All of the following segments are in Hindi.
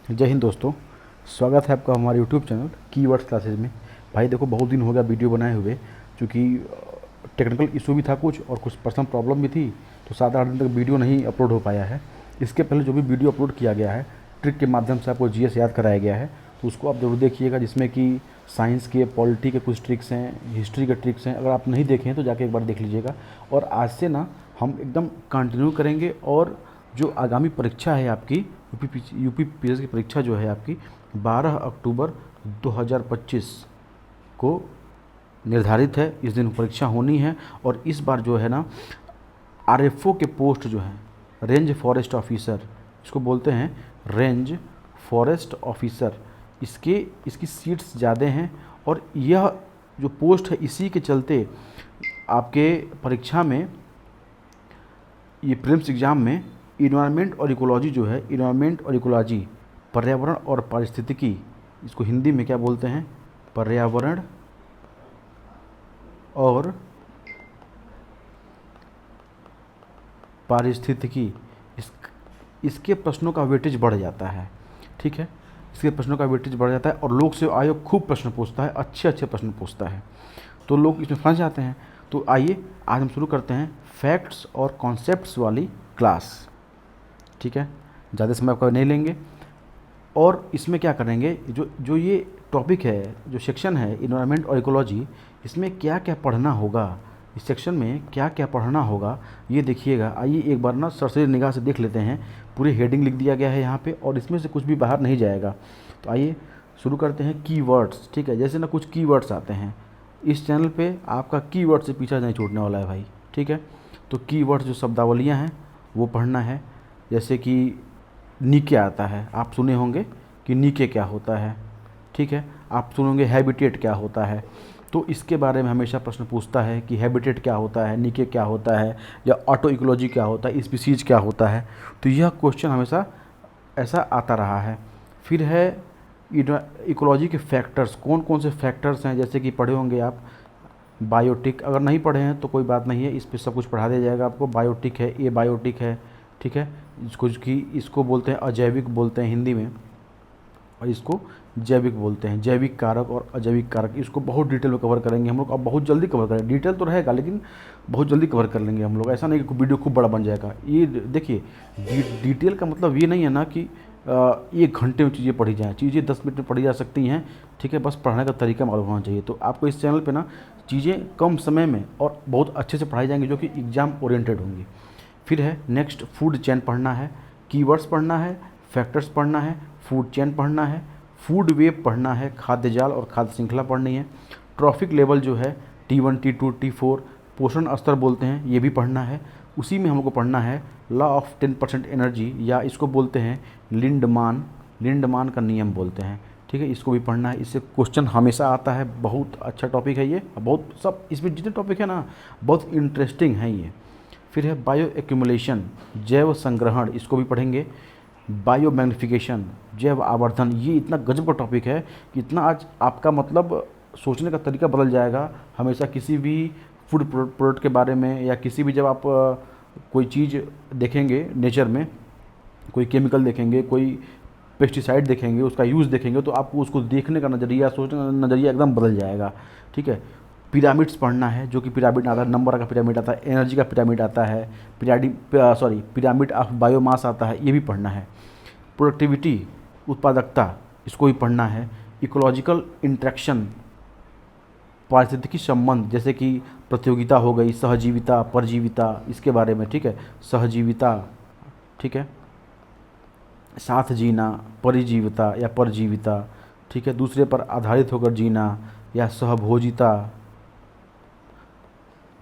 जय हिंद दोस्तों। स्वागत है आपका हमारे यूट्यूब चैनल कीवर्ड्स क्लासेज में। भाई देखो, बहुत दिन हो गया वीडियो बनाए हुए, क्योंकि टेक्निकल इशू भी था कुछ और कुछ पर्सनल प्रॉब्लम भी थी, तो 7-8 दिन तक वीडियो नहीं अपलोड हो पाया है। इसके पहले जो भी वीडियो अपलोड किया गया है, ट्रिक के माध्यम से आपको जीएस याद कराया गया है, तो उसको आप जरूर देखिएगा, जिसमें कि साइंस के, पॉलिटी के कुछ ट्रिक्स हैं, हिस्ट्री के ट्रिक्स हैं। अगर आप नहीं देखें तो जाके एक बार देख लीजिएगा। और आज से ना हम एकदम कंटिन्यू करेंगे, और जो आगामी परीक्षा है आपकी यूपी पीएस की परीक्षा जो है आपकी 12 अक्टूबर 2025 को निर्धारित है। इस दिन परीक्षा होनी है। और इस बार जो है ना, आरएफओ के पोस्ट जो हैं, रेंज फॉरेस्ट ऑफिसर, इसको बोलते हैं रेंज फॉरेस्ट ऑफिसर, इसकी सीट्स ज़्यादा हैं। और यह जो पोस्ट है, इसी के चलते आपके परीक्षा में, ये प्रीलिम्स एग्ज़ाम में इन्वायरमेंट और इकोलॉजी जो है, इन्वायरमेंट और इकोलॉजी, पर्यावरण और पारिस्थितिकी, इसको हिंदी में क्या बोलते हैं, पर्यावरण और पारिस्थितिकी, इस इसके प्रश्नों का वेटेज बढ़ जाता है। ठीक है, इसके प्रश्नों का वेटेज बढ़ जाता है और लोक सेवा आयोग खूब प्रश्न पूछता है, अच्छे अच्छे प्रश्न पूछता है, तो लोग इसमें फंस जाते हैं। तो आइए आज हम शुरू करते हैं फैक्ट्स और कॉन्सेप्ट्स वाली क्लास। ठीक है, ज़्यादा समय आपका नहीं लेंगे। और इसमें क्या करेंगे, जो जो ये टॉपिक है, जो सेक्शन है इन्वायरमेंट और इकोलॉजी, इसमें क्या क्या पढ़ना होगा, इस सेक्शन में क्या क्या पढ़ना होगा, ये देखिएगा। आइए एक बार ना सरसरी निगाह से देख लेते हैं। पूरी हेडिंग लिख दिया गया है यहाँ पे, और इसमें से कुछ भी बाहर नहीं जाएगा। तो आइए शुरू करते हैं कीवर्ड्स। ठीक है, जैसे ना कुछ कीवर्ड्स आते हैं इस चैनल पे, आपका कीवर्ड से पीछा नहीं छूटने वाला है भाई। ठीक है, तो कीवर्ड्स जो शब्दावलियाँ हैं वो पढ़ना है। जैसे कि नीके आता है, आप सुने होंगे कि नीके क्या होता है। ठीक है, आप सुनोगे हैबिटेट क्या होता है, तो इसके बारे में हमेशा प्रश्न पूछता है कि हैबिटेट क्या होता है, नीके क्या होता है, या ऑटो इकोलॉजी क्या होता है, स्पीसीज क्या होता है। तो यह क्वेश्चन हमेशा ऐसा आता रहा है। फिर है इकोलॉजी के फैक्टर्स, कौन कौन से फैक्टर्स हैं, जैसे कि पढ़े होंगे आप बायोटिक। अगर नहीं पढ़े हैं तो कोई बात नहीं है, इस पर सब कुछ पढ़ा दिया जाएगा आपको। बायोटिक है, ये बायोटिक है। ठीक है, इसको बोलते हैं अजैविक, बोलते हैं हिंदी में, और इसको जैविक बोलते हैं। जैविक कारक और अजैविक कारक, इसको बहुत डिटेल में कवर करेंगे हम लोग। अब बहुत जल्दी कवर करेंगे, डिटेल तो रहेगा लेकिन बहुत जल्दी कवर कर लेंगे हम लोग। ऐसा नहीं कि वीडियो खूब बड़ा बन जाएगा। ये देखिए, डिटेल का मतलब ये नहीं है ना कि 1 घंटे में चीज़ें पढ़ी जाएँ। चीज़ें 10 मिनट में पढ़ी जा सकती हैं। ठीक है, बस पढ़ने का तरीका मालूम होना चाहिए। तो आपको इस चैनल पे ना चीज़ें कम समय में और बहुत अच्छे से पढ़ाई जाएंगी, जो कि एग्ज़ाम ओरिएंटेड होंगी। फिर है नेक्स्ट, फूड चेन पढ़ना है, कीवर्ड्स पढ़ना है, फैक्टर्स पढ़ना है, फूड चेन पढ़ना है, फूड वेब पढ़ना है, खाद्य जाल और खाद्य श्रृंखला पढ़नी है। ट्रॉफिक लेवल जो है T1, T2, T4, पोषण स्तर बोलते हैं, ये भी पढ़ना है। उसी में हमको पढ़ना है लॉ ऑफ 10% एनर्जी, या इसको बोलते हैं लिंडमान का नियम बोलते हैं। ठीक है, इसको भी पढ़ना है। इससे क्वेश्चन हमेशा आता है। बहुत अच्छा टॉपिक है ये, बहुत सब इसमें जितने टॉपिक है ना, बहुत इंटरेस्टिंग है ये। फिर है बायो एक्यूमुलेशन, जैव संग्रहण, इसको भी पढ़ेंगे। बायो मैग्निफिकेशन, जैव आवर्धन, ये इतना गजब का टॉपिक है कि इतना आज आपका मतलब सोचने का तरीका बदल जाएगा। हमेशा किसी भी फूड प्रोडक्ट के बारे में, या किसी भी जब आप कोई चीज़ देखेंगे नेचर में, कोई केमिकल देखेंगे, कोई पेस्टिसाइड देखेंगे, उसका यूज़ देखेंगे, तो आपको उसको देखने का नज़रिया, सोचने का नज़रिया एकदम बदल जाएगा। ठीक है, पिरामिड्स पढ़ना है, जो कि पिरामिड आता है, नंबर का पिरामिड आता है, एनर्जी का पिरामिड आता है, पिरामिड ऑफ बायोमास आता है, ये भी पढ़ना है। प्रोडक्टिविटी, उत्पादकता, इसको भी पढ़ना है। इकोलॉजिकल इंट्रैक्शन, पारिस्थितिकी संबंध, जैसे कि प्रतियोगिता हो गई, सहजीविता, परजीविता, इसके बारे में। ठीक है, सहजीविता, ठीक है, साथ जीना, परिजीविता या परजीविता। ठीक है, दूसरे पर आधारित होकर जीना या सहभोजिता।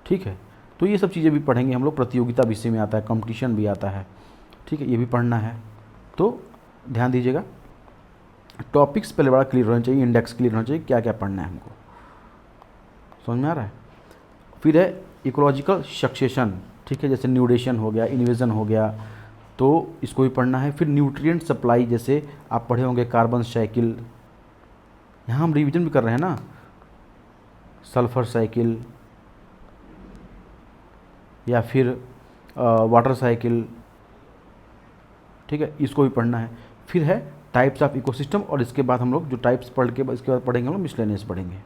ठीक है, तो ये सब चीज़ें भी पढ़ेंगे हम लोग। प्रतियोगिता विषय में आता है, कंपटीशन भी आता है। ठीक है, ये भी पढ़ना है, तो ध्यान दीजिएगा। टॉपिक्स पहले बड़ा क्लियर होना चाहिए, इंडेक्स क्लियर होना चाहिए, क्या क्या पढ़ना है हमको, समझ में आ रहा है। फिर है इकोलॉजिकल सक्सेशन। ठीक है, जैसे न्यूडेशन हो गया, इन्वेजन हो गया, तो इसको भी पढ़ना है। फिर न्यूट्रिएंट सप्लाई, जैसे आप पढ़े होंगे कार्बन साइकिल, यहाँ हम रिवीजन भी कर रहे हैं ना, सल्फर साइकिल, या फिर वाटर साइकिल। ठीक है, इसको भी पढ़ना है। फिर है टाइप्स ऑफ इकोसिस्टम, और इसके बाद हम लोग जो टाइप्स पढ़ के इसके बाद पढ़ेंगे हम लोग मिसलेनियस पढ़ेंगे।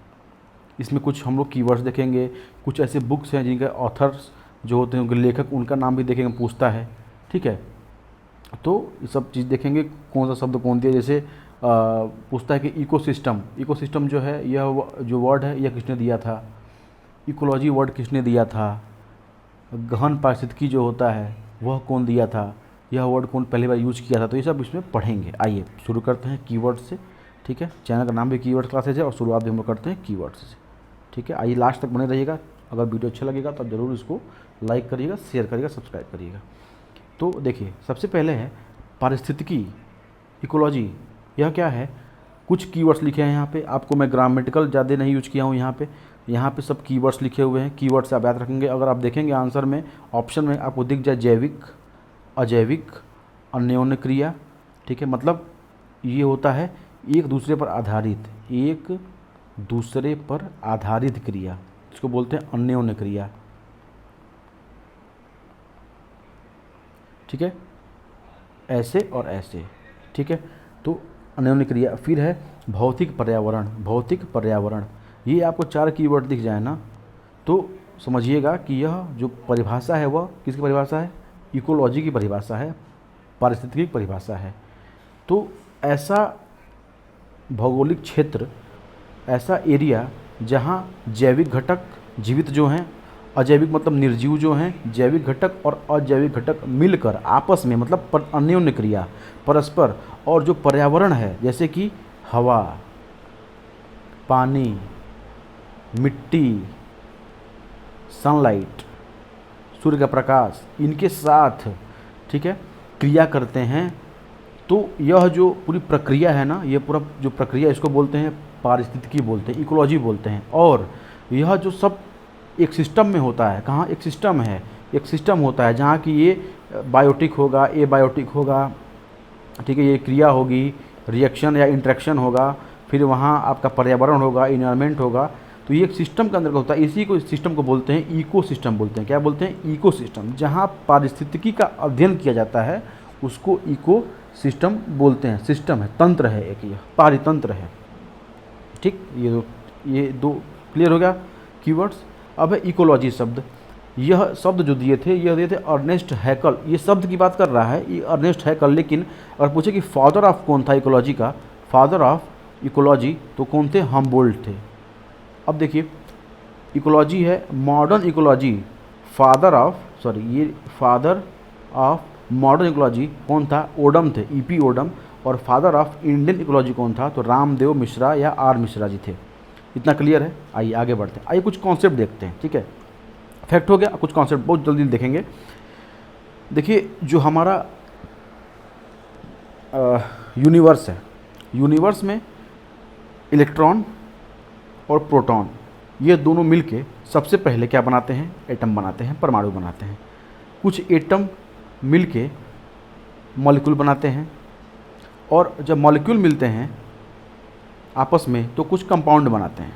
इसमें कुछ हम लोग कीवर्ड्स देखेंगे, कुछ ऐसे बुक्स हैं जिनके ऑथर्स जो होते हैं, उनके लेखक, उनका नाम भी देखेंगे, पूछता है, ठीक है। तो ये सब चीज़ देखेंगे, कौन सा शब्द कौन दिया, जैसे पूछता है कि इकोसिस्टम, इकोसिस्टम जो है यह जो वर्ड है यह किसने दिया था, इकोलॉजी वर्ड किसने दिया था, गहन पारिस्थितिकी जो होता है वह कौन दिया था, यह वर्ड कौन पहली बार यूज किया था, तो ये सब इसमें पढ़ेंगे। आइए शुरू करते हैं कीवर्ड से, ठीक है। चैनल का नाम भी कीवर्ड क्लासेज है और शुरुआत भी हम लोग करते हैं कीवर्ड से, ठीक है। आइए लास्ट तक बने रहिएगा। अगर वीडियो अच्छा लगेगा तो आप ज़रूर इसको लाइक करिएगा, शेयर करिएगा, सब्सक्राइब करिएगा। तो देखिए सबसे पहले है पारिस्थितिकी, इकोलॉजी, यह क्या है, कुछ कीवर्ड्स लिखे हैं यहाँ पे, आपको मैं ग्रामेटिकल ज़्यादा नहीं यूज किया हूँ यहाँ पे सब कीवर्ड्स लिखे हुए हैं, कीवर्ड से आप याद रखेंगे। अगर आप देखेंगे आंसर में ऑप्शन में आपको दिख जाए जैविक, अजैविक, अन्योन्य क्रिया, ठीक है, मतलब ये होता है एक दूसरे पर आधारित, एक दूसरे पर आधारित क्रिया, इसको बोलते हैं अन्योन्य क्रिया, ठीक है, ऐसे और ऐसे, ठीक है, तो अन्योन्य क्रिया। फिर है भौतिक पर्यावरण, भौतिक पर्यावरण, ये आपको 4 कीवर्ड दिख जाए ना तो समझिएगा कि यह जो परिभाषा है वह किसकी परिभाषा है, इकोलॉजी की परिभाषा है, पारिस्थितिकी की परिभाषा है। तो ऐसा भौगोलिक क्षेत्र, ऐसा एरिया जहाँ जैविक घटक जीवित जो हैं, अजैविक मतलब निर्जीव जो हैं, जैविक घटक और अजैविक घटक मिलकर आपस में मतलब अन्योन्य क्रिया, परस्पर, और जो पर्यावरण है जैसे कि हवा, पानी, मिट्टी, सनलाइट, सूर्य का प्रकाश, इनके साथ, ठीक है, क्रिया करते हैं। तो यह जो पूरी प्रक्रिया है ना, ये पूरा जो प्रक्रिया, इसको बोलते हैं पारिस्थितिकी बोलते हैं, इकोलॉजी बोलते हैं। और यह जो सब एक सिस्टम में होता है, कहाँ एक सिस्टम है, एक सिस्टम होता है जहाँ की ये बायोटिक होगा, ए बायोटिक होगा, ठीक है, ये क्रिया होगी, रिएक्शन या इंट्रैक्शन होगा, फिर वहाँ आपका पर्यावरण होगा, इन्वायरमेंट होगा। तो ये एक सिस्टम के अंदर का होता है, इसी को सिस्टम को बोलते हैं इको सिस्टम बोलते हैं। क्या बोलते हैं, इको सिस्टम। जहाँ पारिस्थितिकी का अध्ययन किया जाता है उसको इको सिस्टम बोलते हैं। सिस्टम है, तंत्र है, एक यह पारितंत्र है, ठीक। ये दो क्लियर हो गया कीवर्ड्स। अब है इकोलॉजी शब्द, यह शब्द जो दिए थे, यह दिए थे अर्नेस्ट हैकल, ये शब्द की बात कर रहा है ये अर्नेस्ट हैकल। लेकिन अगर पूछे कि फादर ऑफ कौन था इकोलॉजी का, फादर ऑफ इकोलॉजी तो कौन थे, हमबोल्ट थे। अब देखिए इकोलॉजी है, modern ecology, father of modern ecology कौन था, ओडम थे, ईपी ओडम। और फादर ऑफ इंडियन इकोलॉजी कौन था, तो रामदेव मिश्रा या आर मिश्रा जी थे। इतना क्लियर है। आइए आगे बढ़ते हैं, आइए कुछ कॉन्सेप्ट देखते हैं, ठीक है। फैक्ट हो गया, कुछ कॉन्सेप्ट बहुत जल्दी देखेंगे। देखिए जो हमारा यूनिवर्स है, यूनिवर्स में इलेक्ट्रॉन और प्रोटॉन ये दोनों मिलके सबसे पहले क्या बनाते हैं, एटम बनाते हैं, परमाणु बनाते हैं। कुछ एटम मिलके मॉलिक्यूल बनाते हैं, और जब मॉलिक्यूल मिलते हैं आपस में तो कुछ कंपाउंड बनाते हैं,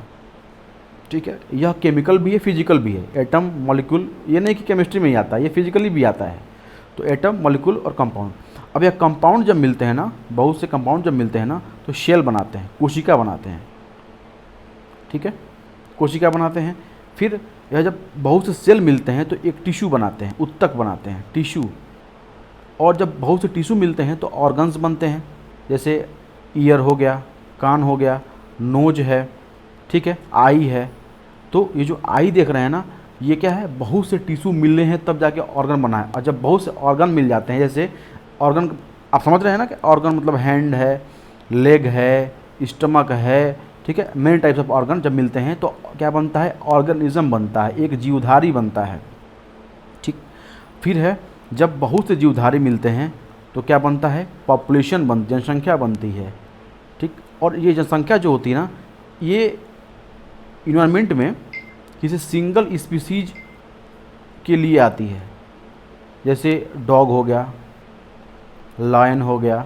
ठीक है। यह केमिकल भी है, फिजिकल भी है। एटम, मॉलिक्यूल, ये नहीं कि केमिस्ट्री में ही आता है, ये फिजिकली भी आता है। तो एटम, मॉलिक्यूल और कंपाउंड। अब यह कंपाउंड जब मिलते हैं ना, बहुत से कंपाउंड जब मिलते हैं ना तो शेल बनाते हैं, कोशिका बनाते हैं, ठीक है, कोशिका बनाते हैं। फिर यह जब बहुत से सेल मिलते हैं तो एक टिश्यू बनाते हैं, उत्तक बनाते हैं, टिश्यू। और जब बहुत से टिश्यू मिलते हैं तो ऑर्गन्स बनते हैं, जैसे ईयर हो गया, कान हो गया, नोज है, ठीक है, आई है। तो ये जो आई देख रहे हैं ना, ये क्या है, बहुत से टिश्यू मिलने हैं तब जाके ऑर्गन बना है। और जब बहुत से ऑर्गन मिल जाते हैं, जैसे ऑर्गन आप समझ रहे हैं ना कि ऑर्गन मतलब हैंड है, लेग है, स्टमक है, ठीक है, मेनी टाइप्स ऑफ ऑर्गन जब मिलते हैं तो क्या बनता है, ऑर्गेनिज्म बनता है, एक जीवधारी बनता है, ठीक। फिर है जब बहुत से जीवधारी मिलते हैं तो क्या बनता है, पॉपुलेशन जनसंख्या बनती है, ठीक। और ये जनसंख्या जो होती है ना, ये इन्वायरमेंट में किसी सिंगल स्पीसीज के लिए आती है। जैसे डॉग हो गया, लायन हो गया,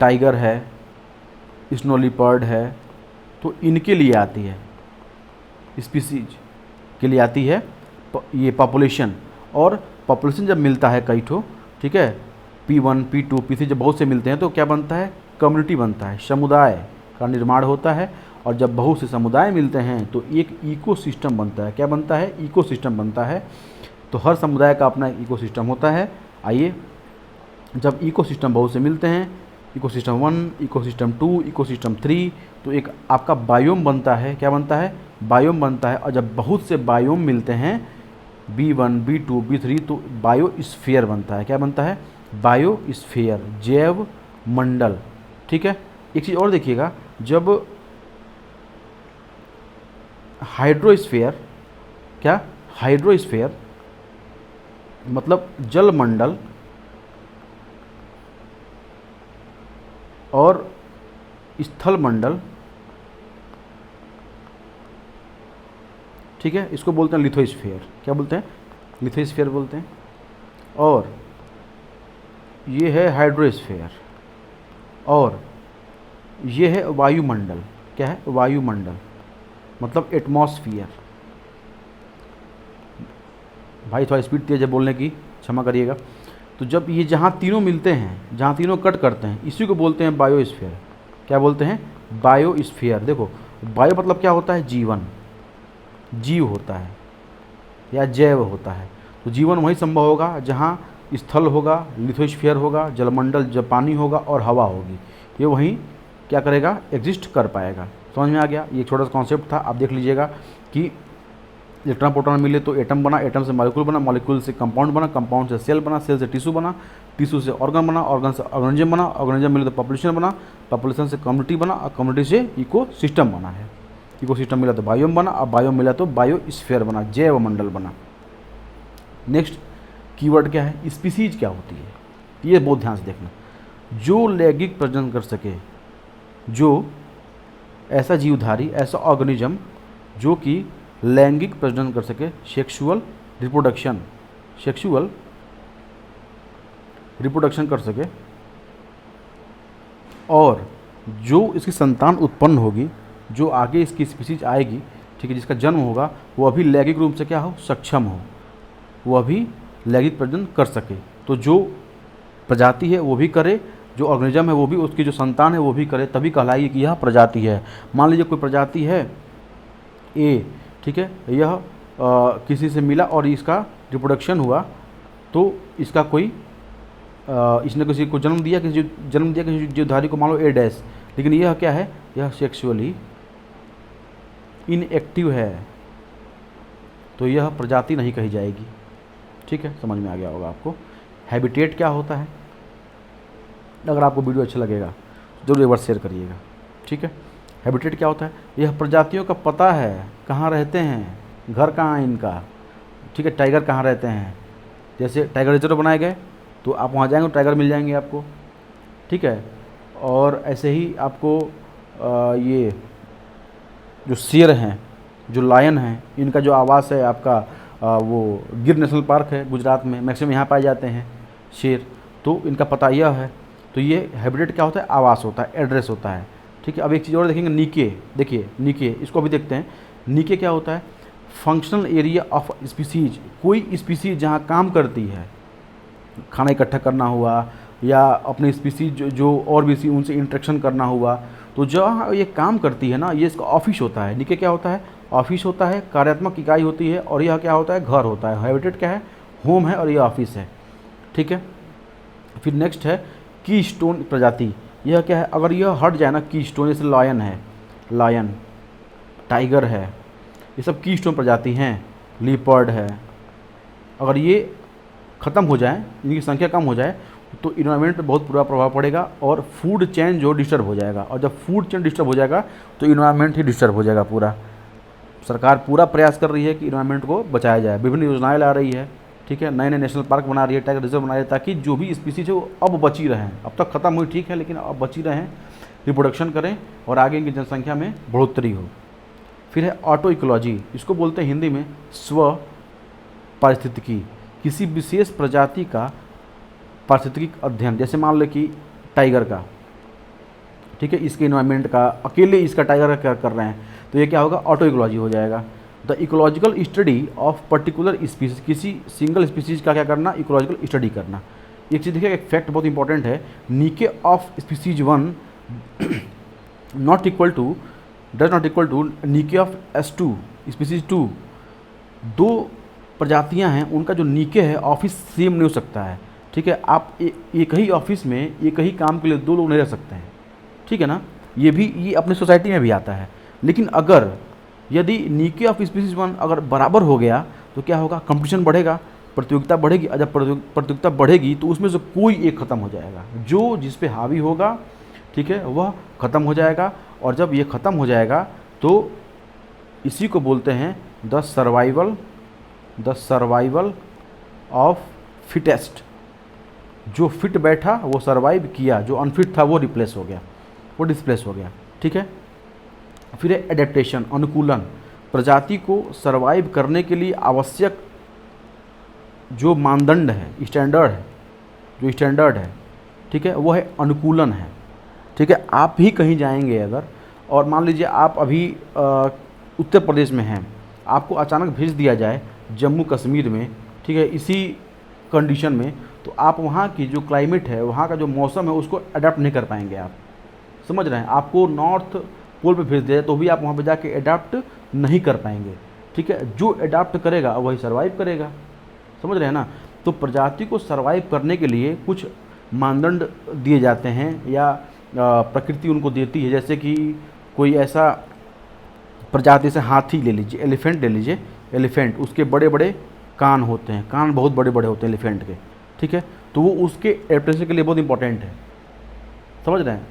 टाइगर है, स्नो लिपर्ड है, तो इनके लिए आती है, स्पीसीज के लिए आती है ये पॉपुलेशन। और पॉपुलेशन जब मिलता है कई ठो, ठीक है, P1 P2 P3 जब बहुत से मिलते हैं तो क्या बनता है, कम्युनिटी बनता है, समुदाय का निर्माण होता है। और जब बहुत से समुदाय मिलते हैं तो एक इकोसिस्टम बनता है। क्या बनता है, इकोसिस्टम बनता है। तो हर समुदाय का अपना इकोसिस्टम होता है। आइए, जब इकोसिस्टम बहुत से मिलते हैं, इकोसिस्टम 1, इकोसिस्टम 2, इकोसिस्टम 3, तो एक आपका बायोम बनता है। क्या बनता है, बायोम बनता है। और जब बहुत से बायोम मिलते हैं B1 B2 B3 तो बायोस्फीयर बनता है। क्या बनता है, बायोस्फीयर, जैव मंडल। ठीक है, एक चीज़ और देखिएगा, जब हाइड्रोस्फीयर, क्या हाइड्रोस्फीयर मतलब जल मंडल, और स्थल मंडल, ठीक है, इसको बोलते हैं लिथोस्फीयर। क्या बोलते हैं, लिथोस्फीयर बोलते हैं। और ये है हाइड्रोस्फीयर, और ये है वायुमंडल। क्या है, वायुमंडल मतलब एटमॉस्फियर। भाई थोड़ा स्पीड तेज है बोलने की, क्षमा करिएगा। तो जब ये जहाँ तीनों मिलते हैं, जहाँ तीनों कट करते हैं, इसी को बोलते हैं बायोस्फीयर। क्या बोलते हैं, बायोस्फीयर। देखो, बायो मतलब क्या होता है, जीवन, जीव होता है या जैव होता है। तो जीवन वहीं संभव होगा जहाँ स्थल होगा, लिथोस्फीयर होगा, जलमंडल जब पानी होगा, और हवा होगी। ये वहीं क्या करेगा, एग्जिस्ट कर पाएगा। समझ में आ गया, ये छोटा सा कॉन्सेप्ट था। आप देख लीजिएगा कि इलेक्ट्रॉन प्रोटॉन मिले तो एटम बना, एटम से मॉलिक्यूल बना, मॉलिक्यूल से कंपाउंड बना, कंपाउंड से सेल बना, सेल से टिश्यू बना, टिश्यू से ऑर्गन बना, ऑर्गन से ऑर्गेनिज्म बना, ऑर्गेनिज्म मिले तो पॉपुलेशन बना, पॉपुलेशन से कम्युनिटी बना, और कम्युनिटी से इकोसिस्टम बना है। इकोसिस्टम मिला तो बायोम बना, और बायोम मिला तो बायोस्फीयर बना, जैव मंडल बना। नेक्स्ट कीवर्ड क्या है, स्पीसीज क्या होती है, ये बहुत ध्यान से देखना। जो लैंगिक प्रजनन कर सके, जो ऐसा जीवधारी, ऐसा ऑर्गेनिज्म जो कि लैंगिक प्रजनन कर सके, सेक्सुअल रिप्रोडक्शन, सेक्सुअल रिप्रोडक्शन कर सके, और जो इसकी संतान उत्पन्न होगी, जो आगे इसकी स्पीसीज आएगी, ठीक है, जिसका जन्म होगा, वो अभी लैंगिक रूप से क्या हो, सक्षम हो, वो अभी लैंगिक प्रजनन कर सके। तो जो प्रजाति है वो भी करे, जो ऑर्गेनिज्म है वो भी, उसकी जो संतान है वो भी करे, तभी कहलाएगी कि यह प्रजाति है। मान लीजिए कोई प्रजाति है ए, ठीक है, यह किसी से मिला और इसका रिप्रोडक्शन हुआ, तो इसका कोई इसने किसी को जन्म दिया, किसी जीवधारी को, मान लो ए डैश, लेकिन यह क्या है, यह सेक्सुअली इनएक्टिव है, तो यह प्रजाति नहीं कही जाएगी। ठीक है, समझ में आ गया होगा आपको। हैबिटेट क्या होता है, अगर आपको वीडियो अच्छा लगेगा जरूर एक बार शेयर करिएगा। ठीक है, हैबिटेट क्या होता है, यह प्रजातियों का पता है, कहाँ रहते हैं, घर कहाँ है इनका। ठीक है, टाइगर कहाँ रहते हैं, जैसे टाइगर रिजर्व बनाए गए तो आप वहाँ जाएंगे तो टाइगर मिल जाएंगे आपको। ठीक है, और ऐसे ही आपको ये जो शेर हैं, जो लायन हैं, इनका जो आवास है आपका वो गिर नेशनल पार्क है गुजरात में, मैक्सिमम यहाँ पाए जाते हैं शेर, तो इनका पता यह है। तो ये हैबिटेट क्या होता है, आवास होता है, एड्रेस होता है। ठीक है, अब एक चीज़ और देखेंगे, नीके, देखिए नीके, इसको भी देखते हैं। नीके क्या होता है, फंक्शनल एरिया ऑफ स्पीसीज, कोई स्पीसीज जहाँ काम करती है, खाना इकट्ठा करना हुआ, या अपने स्पीसीज जो और भी उनसे इंटरेक्शन करना हुआ, तो जहाँ ये काम करती है ना, ये इसका ऑफिस होता है। नीचे क्या होता है, ऑफिस होता है, कार्यात्मक इकाई होती है, और यह क्या होता है, घर होता है। हैबिटेट क्या है, होम है, और यह ऑफिस है। ठीक है, फिर नेक्स्ट है की स्टोन प्रजाति। यह क्या है, अगर यह हट जाए ना, की स्टोन, जैसे लायन है, लायन, टाइगर है, ये सब की स्टोन प्रजाति हैं, लीपर्ड है, अगर ये ख़त्म हो जाए, इनकी संख्या कम हो जाए, तो इन्वायरमेंट पे बहुत बुरा प्रभाव पड़ेगा, और फूड चेन जो डिस्टर्ब हो जाएगा। और जब फूड चेन डिस्टर्ब हो जाएगा तो इन्वायरमेंट ही डिस्टर्ब हो जाएगा पूरा। सरकार पूरा प्रयास कर रही है कि इन्वायरमेंट को बचाया जाए, विभिन्न योजनाएं ला रही है। ठीक है, नए नए नेशनल पार्क बना रही है, टाइगर रिजर्व बना रही है, ताकि जो भी स्पीसीज है वो अब बची रहें। अब तक खत्म हुई ठीक है, लेकिन अब बची रहें, रिप्रोडक्शन करें, और आगे इनकी जनसंख्या में बढ़ोतरी हो। फिर है ऑटो इकोलॉजी, इसको बोलते हैं हिंदी में स्व पारिस्थितिकी, किसी विशेष प्रजाति का पारिस्थितिक अध्ययन। जैसे मान लो कि टाइगर का, ठीक है, इसके इन्वायरमेंट का, अकेले इसका टाइगर का क्या कर रहे हैं, तो ये क्या होगा, ऑटो इकोलॉजी हो जाएगा। The ecological study of particular species, किसी सिंगल स्पीसीज का क्या करना, इकोलॉजिकल स्टडी करना। एक चीज़ देखिए, एक फैक्ट बहुत इंपॉर्टेंट है, niche of species 1 not equal to does not equal to niche of S2 species 2। दो प्रजातियां हैं, उनका जो नीके है ऑफिस सेम नहीं हो सकता है, ठीक है। आप एक ही ऑफिस में एक ही काम के लिए दो लोग नहीं रह सकते हैं, ठीक है ना। ये अपनी सोसाइटी में भी आता है। लेकिन अगर यदि नीके ऑफ स्पीसीज 1 अगर बराबर हो गया तो क्या होगा, कंपटीशन बढ़ेगा, प्रतियोगिता बढ़ेगी। और जब प्रतियोगिता बढ़ेगी तो उसमें से कोई एक ख़त्म हो जाएगा, जो जिस पे हावी होगा, ठीक है, वह ख़त्म हो जाएगा। और जब ये ख़त्म हो जाएगा तो इसी को बोलते हैं द सर्वाइवल ऑफ फिटेस्ट। जो फिट बैठा वो सर्वाइव किया, जो अनफिट था वो डिस्प्लेस हो गया, ठीक है। फिर है एडेप्टेशन, अनुकूलन। प्रजाति को सर्वाइव करने के लिए आवश्यक जो मानदंड है, स्टैंडर्ड है, ठीक है, वो है अनुकूलन है, ठीक है। आप ही कहीं जाएंगे अगर, और मान लीजिए आप अभी उत्तर प्रदेश में हैं, आपको अचानक भेज दिया जाए जम्मू कश्मीर में, ठीक है, इसी कंडीशन में, तो आप वहाँ की जो क्लाइमेट है, वहाँ का जो मौसम है, उसको अडाप्ट नहीं कर पाएंगे आप, समझ रहे हैं। आपको नॉर्थ पोल पे भेज दिया तो भी आप वहाँ पे जाके अडाप्ट नहीं कर पाएंगे, ठीक है। जो अडाप्ट करेगा वही सर्वाइव करेगा, समझ रहे हैं ना। तो प्रजाति को सर्वाइव करने के लिए कुछ मानदंड दिए जाते हैं या प्रकृति उनको देती है। जैसे कि कोई ऐसा प्रजाति से हाथी ले लीजिए, एलिफेंट ले लीजिए, एलिफेंट उसके बड़े बड़े कान होते हैं, कान बहुत बड़े बड़े होते हैं एलिफेंट के, ठीक है। तो वो उसके एडेप्टेशन के लिए बहुत इंपॉर्टेंट है, समझ रहे हैं।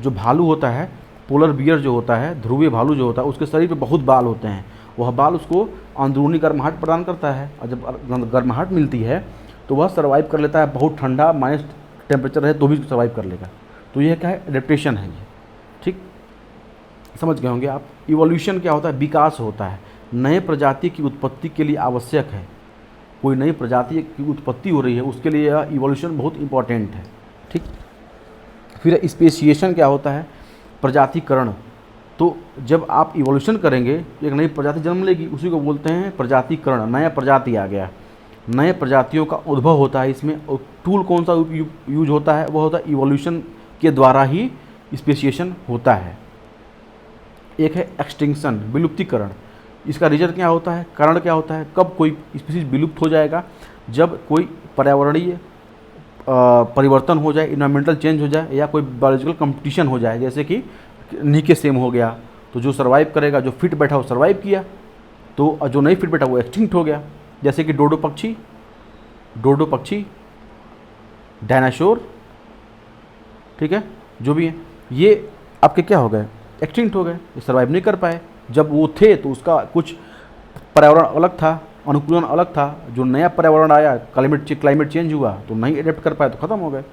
भालू होता है, पोलर बियर जो होता है, ध्रुवीय भालू जो होता है, उसके शरीर पे बहुत बाल होते हैं। वह बाल उसको अंदरूनी गर्माहट प्रदान करता है, और जब गर्माहट मिलती है तो वह सर्वाइव कर लेता है। बहुत ठंडा माइनस टेम्परेचर है तो भी सर्वाइव कर लेगा। तो यह क्या है, एडेप्टेशन है ये, ठीक, समझ गए होंगे आप। इवोल्यूशन क्या होता है, विकास होता है। नए प्रजाति की उत्पत्ति के लिए आवश्यक है, कोई नई प्रजाति की उत्पत्ति हो रही है, उसके लिए यह इवोल्यूशन बहुत इंपॉर्टेंट है, ठीक। फिर स्पेसिएशन क्या होता है, प्रजातिकरण। तो जब आप इवोल्यूशन करेंगे एक नई प्रजाति जन्म लेगी, उसी को बोलते हैं प्रजातिकरण। नया प्रजाति आ गया, नए प्रजातियों का उद्भव होता है इसमें। और टूल कौन सा यूज होता है, वह होता है इवोल्यूशन के द्वारा ही स्पेसिएशन होता है। एक है एक्सटिंक्शन, विलुप्तिकरण। इसका रिजल्ट क्या होता है, कारण क्या होता है, कब कोई स्पीसीज विलुप्त हो जाएगा, जब कोई पर्यावरणीय परिवर्तन हो जाए, इन्वायरमेंटल चेंज हो जाए, या कोई बायोलॉजिकल कंपटीशन हो जाए। जैसे कि नीके सेम हो गया तो जो सर्वाइव करेगा, जो फिट बैठा वो सर्वाइव किया, तो जो नहीं फिट बैठा वो एक्सटिंक्ट हो गया। जैसे कि डोडो पक्षी, डायनासोर, ठीक है, जो भी है, ये आपके क्या हो गए, एक्सटिंक्ट हो गए, ये सर्वाइव नहीं कर पाए। जब वो थे तो उसका कुछ पर्यावरण अलग था, अनुकूलन अलग था। जो नया पर्यावरण आया, क्लाइमेट चेंज हुआ तो नहीं अडेप्ट कर पाए तो ख़त्म हो गए,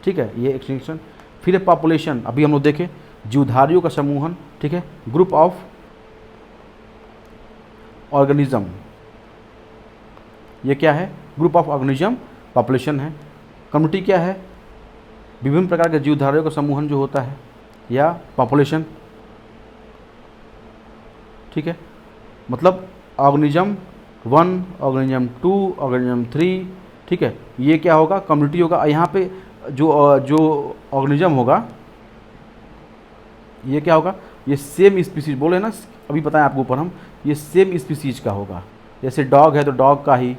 ठीक है, ये एक्सटिंक्शन। फिर है पॉपुलेशन, अभी हम लोग देखें जीवधारियों का समूहन, ठीक है, ग्रुप ऑफ ऑर्गेनिज्म। ये क्या है, ग्रुप ऑफ ऑर्गेनिज्म, पॉपुलेशन है। कम्युनिटी क्या है, विभिन्न प्रकार के जीवधारियों का समूहन जो होता है, या पॉपुलेशन, ठीक है। मतलब ऑर्गेनिज्म 1, ऑर्गेनिज्म 2, ऑर्गेनिज्म 3, ठीक है, ये क्या होगा, कम्युनिटी होगा। यहाँ पे जो ऑर्गेनिज्म होगा, ये क्या होगा, ये सेम स्पीसीज बोले ना, अभी बताएं आपको ऊपर हम, ये सेम स्पीसीज का होगा। जैसे डॉग है तो डॉग का ही,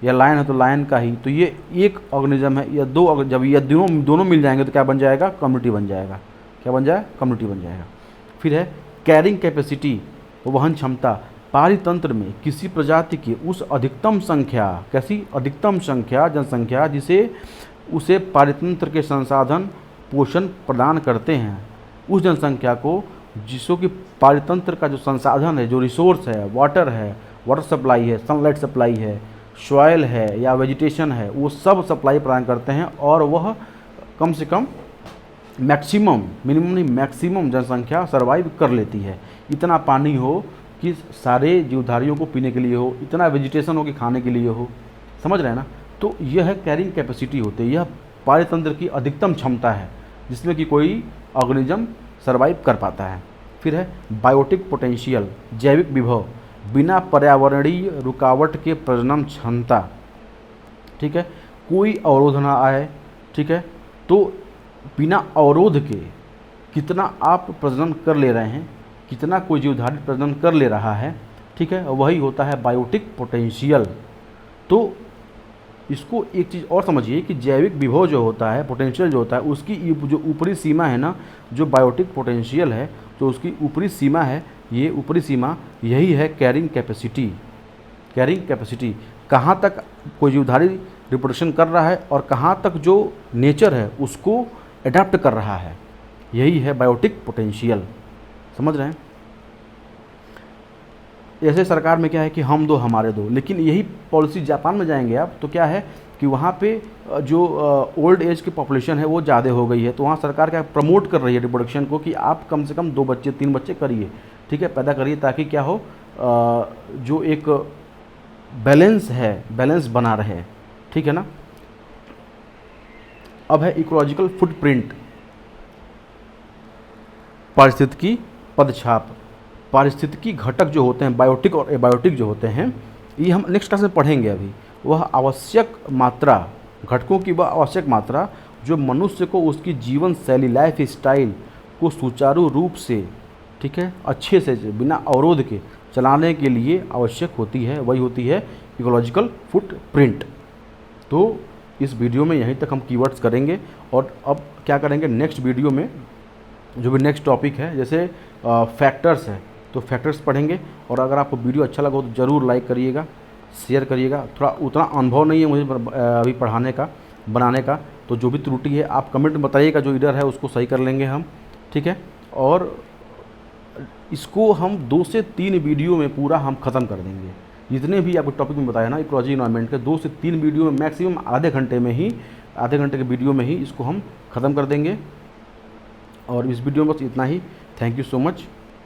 या लायन है तो लायन का ही। तो ये एक ऑर्गेनिज्म है, या दो, जब ये दोनों मिल जाएंगे तो क्या बन जाएगा, कम्युनिटी बन जाएगा। क्या बन जाएगा, कम्युनिटी बन जाएगा। फिर है कैरिंग कैपेसिटी, वहन क्षमता। पारितंत्र में किसी प्रजाति की उस अधिकतम संख्या, कैसी अधिकतम संख्या, जनसंख्या, जिसे उसे पारितंत्र के संसाधन पोषण प्रदान करते हैं, उस जनसंख्या को, जिसको कि पारितंत्र का जो संसाधन है, जो रिसोर्स है, वाटर सप्लाई है, सनलाइट सप्लाई है, सॉयल है या वेजिटेशन है, वो सब सप्लाई प्रदान करते हैं। और वह कम से कम मैक्सिमम, मिनिमम नहीं मैक्सिमम जनसंख्या सर्वाइव कर लेती है। इतना पानी हो कि सारे जीवधारियों को पीने के लिए हो, इतना वेजिटेशन हो कि खाने के लिए हो, समझ रहे हैं ना। तो यह है कैरिंग कैपेसिटी होती है, यह पारितंत्र की अधिकतम क्षमता है जिसमें कि कोई ऑर्गेनिज्म सर्वाइव कर पाता है। फिर है बायोटिक पोटेंशियल, जैविक विभव, बिना पर्यावरणीय रुकावट के प्रजनन क्षमता, ठीक है। कोई अवरोध ना आए, ठीक है। तो बिना अवरोध के कितना आप प्रजनन कर ले रहे हैं, कितना कोई जीवधारी प्रजनन कर ले रहा है, ठीक है, वही होता है बायोटिक पोटेंशियल। तो इसको एक चीज़ और समझिए कि जैविक विभव जो होता है, पोटेंशियल जो होता है, उसकी जो ऊपरी सीमा है ना, जो बायोटिक पोटेंशियल है, जो उसकी ऊपरी सीमा है, ये ऊपरी सीमा यही है कैरिंग कैपेसिटी। कैरिंग कैपेसिटी कहाँ तक कोई जीवधारी रिप्रोडक्शन कर रहा है और कहाँ तक जो नेचर है उसको अडाप्ट कर रहा है, यही है बायोटिक पोटेंशियल। समझ रहे हैं? ऐसे सरकार में क्या है कि हम दो हमारे दो, लेकिन यही पॉलिसी जापान में जाएंगे आप तो क्या है कि वहाँ पे जो ओल्ड एज की पॉपुलेशन है वो ज़्यादा हो गई है, तो वहाँ सरकार क्या प्रमोट कर रही है रिप्रोडक्शन को कि आप कम से कम 2 बच्चे 3 बच्चे करिए, ठीक है, पैदा करिए, ताकि क्या हो जो एक बैलेंस है, बैलेंस बना रहे, ठीक है ना। अब है इकोलॉजिकल फुटप्रिंट, पारिस्थितिकी पदछाप। पारिस्थितिकी घटक जो होते हैं, बायोटिक और एबायोटिक जो होते हैं, ये हम नेक्स्ट क्लास में पढ़ेंगे। अभी वह आवश्यक मात्रा, घटकों की वह आवश्यक मात्रा जो मनुष्य को उसकी जीवन शैली, लाइफ स्टाइल को सुचारू रूप से, ठीक है, अच्छे से बिना अवरोध के चलाने के लिए आवश्यक होती है, वही होती है इकोलॉजिकल फुटप्रिंट। तो इस वीडियो में यहीं तक हम कीवर्ड्स करेंगे, और अब क्या करेंगे नेक्स्ट वीडियो में, जो भी नेक्स्ट टॉपिक है, जैसे फैक्टर्स है, तो फैक्टर्स पढ़ेंगे। और अगर आपको वीडियो अच्छा लगा तो ज़रूर लाइक करिएगा, शेयर करिएगा। थोड़ा उतना अनुभव नहीं है मुझे अभी पढ़ाने का, बनाने का, तो जो भी त्रुटि है आप कमेंट में बताइएगा, जो इधर है उसको सही कर लेंगे हम, ठीक है। और इसको हम 2 से 3 वीडियो में पूरा हम ख़त्म कर देंगे। जितने भी आपको टॉपिक में बताया ना इकोलॉजी इन्वायरमेंट के, 2 से 3 वीडियो में, मैक्सिमम आधे घंटे में ही, आधे घंटे के वीडियो में ही इसको हम ख़त्म कर देंगे। और इस वीडियो में बस इतना ही। Thank you so much.